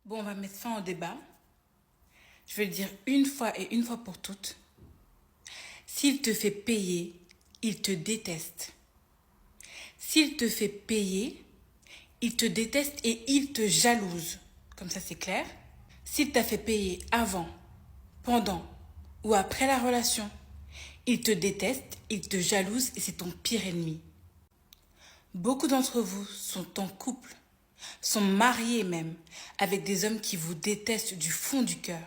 Bon, on va mettre fin au débat. Je vais le dire une fois et une fois pour toutes. S'il te fait payer, il te déteste. S'il te fait payer, il te déteste et il te jalouse. Comme ça, c'est clair. S'il t'a fait payer avant, pendant ou après la relation, il te déteste, il te jalouse et c'est ton pire ennemi. Beaucoup d'entre vous sont en couple, sont mariés même, avec des hommes qui vous détestent du fond du cœur.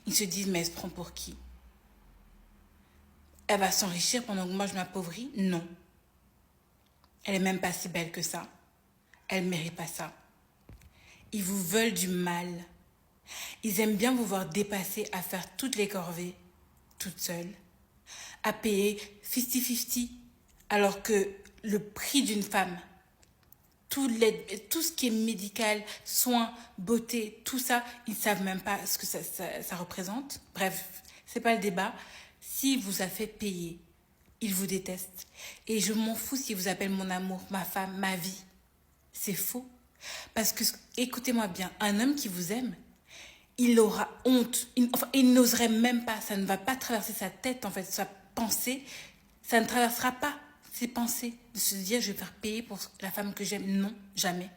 Ils se disent, mais elle se prend pour qui? Elle va s'enrichir pendant que moi je m'appauvris? Non. Elle est même pas si belle que ça. Elle ne mérite pas ça. Ils vous veulent du mal. Ils aiment bien vous voir dépasser à faire toutes les corvées, toute seule, à payer 50-50, alors que le prix d'une femme, tout ce qui est médical, soins, beauté, tout ça, ils ne savent même pas ce que ça représente. Bref, c'est pas le débat. Si vous a fait payer, il vous déteste. Et je m'en fous s'il vous appelle mon amour, ma femme, ma vie. C'est faux. Parce que, écoutez-moi bien, un homme qui vous aime, il aura honte. Il n'oserait même pas, ça ne va pas traverser sa tête, en fait, sa pensée. Ça ne traversera pas ses pensées de se dire, je vais faire payer pour la femme que j'aime. Non, jamais.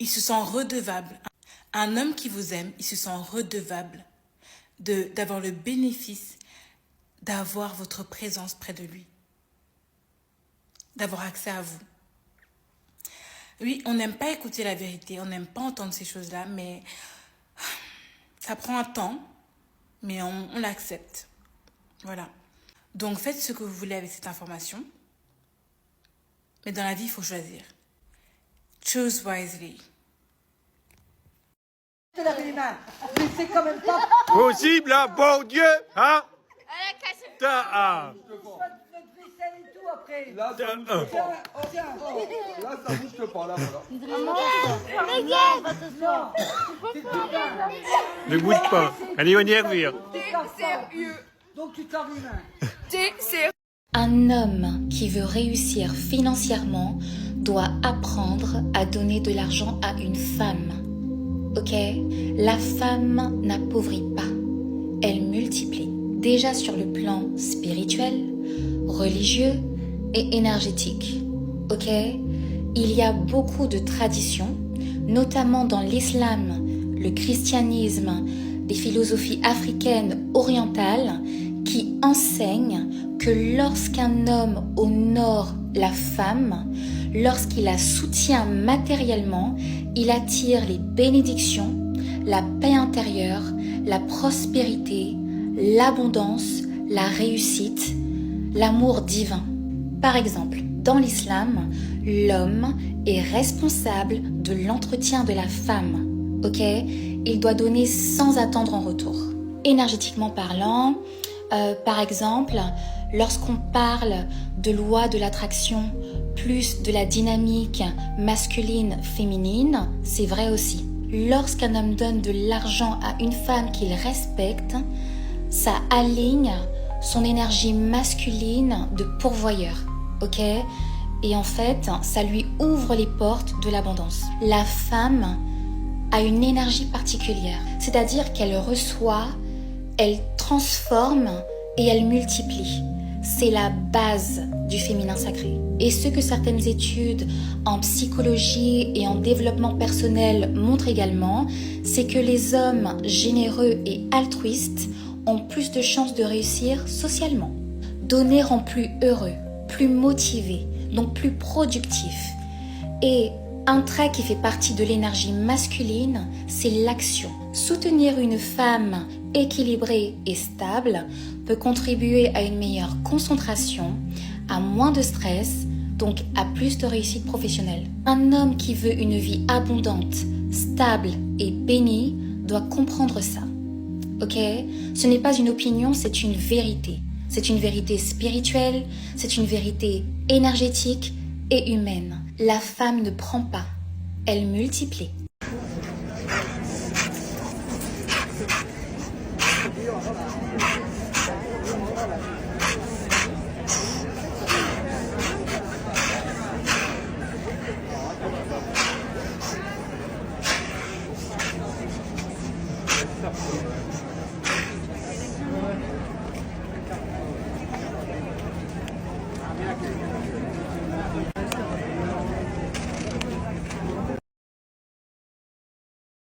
Il se sent redevable. Un homme qui vous aime, il se sent redevable d'avoir le bénéfice d'avoir votre présence près de lui, d'avoir accès à vous. Oui, on n'aime pas écouter la vérité, on n'aime pas entendre ces choses-là, mais ça prend un temps, mais on l'accepte. Voilà. Donc faites ce que vous voulez avec cette information, mais dans la vie, il faut choisir. Choose wisely. Mais c'est quand même pas Possible, hein, bon Dieu, hein? notre vaisselle et tout après. Là, ça bouge pas. Là, ça bouge pas, là, voilà. Ne bouge pas, elle est énervée. Donc tu t'en humain. Un homme qui veut réussir financièrement doit apprendre à donner de l'argent à une femme. Ok? La femme n'appauvrit pas, elle multiplie. Déjà sur le plan spirituel, religieux et énergétique. Ok? Il y a beaucoup de traditions, notamment dans l'islam, le christianisme, les philosophies africaines orientales, qui enseignent que lorsqu'un homme honore la femme, lorsqu'il la soutient matériellement, il attire les bénédictions, la paix intérieure, la prospérité, l'abondance, la réussite, l'amour divin. Par exemple, dans l'islam, l'homme est responsable de l'entretien de la femme. Ok? Il doit donner sans attendre en retour. Énergétiquement parlant, par exemple, lorsqu'on parle de loi de l'attraction plus de la dynamique masculine-féminine, c'est vrai aussi. Lorsqu'un homme donne de l'argent à une femme qu'il respecte, ça aligne son énergie masculine de pourvoyeur, ok? Et en fait, ça lui ouvre les portes de l'abondance. La femme a une énergie particulière, c'est-à-dire qu'elle reçoit, elle transforme et elle multiplie. C'est la base du féminin sacré. Et ce que certaines études en psychologie et en développement personnel montrent également, c'est que les hommes généreux et altruistes ont plus de chances de réussir socialement. Donner rend plus heureux, plus motivé, donc plus productif. Et un trait qui fait partie de l'énergie masculine, c'est l'action. Soutenir une femme équilibrée et stable peut contribuer à une meilleure concentration, à moins de stress, donc à plus de réussite professionnelle. Un homme qui veut une vie abondante, stable et bénie doit comprendre ça. Ok? Ce n'est pas une opinion, c'est une vérité. C'est une vérité spirituelle, c'est une vérité énergétique et humaine. La femme ne prend pas, elle multiplie. ça.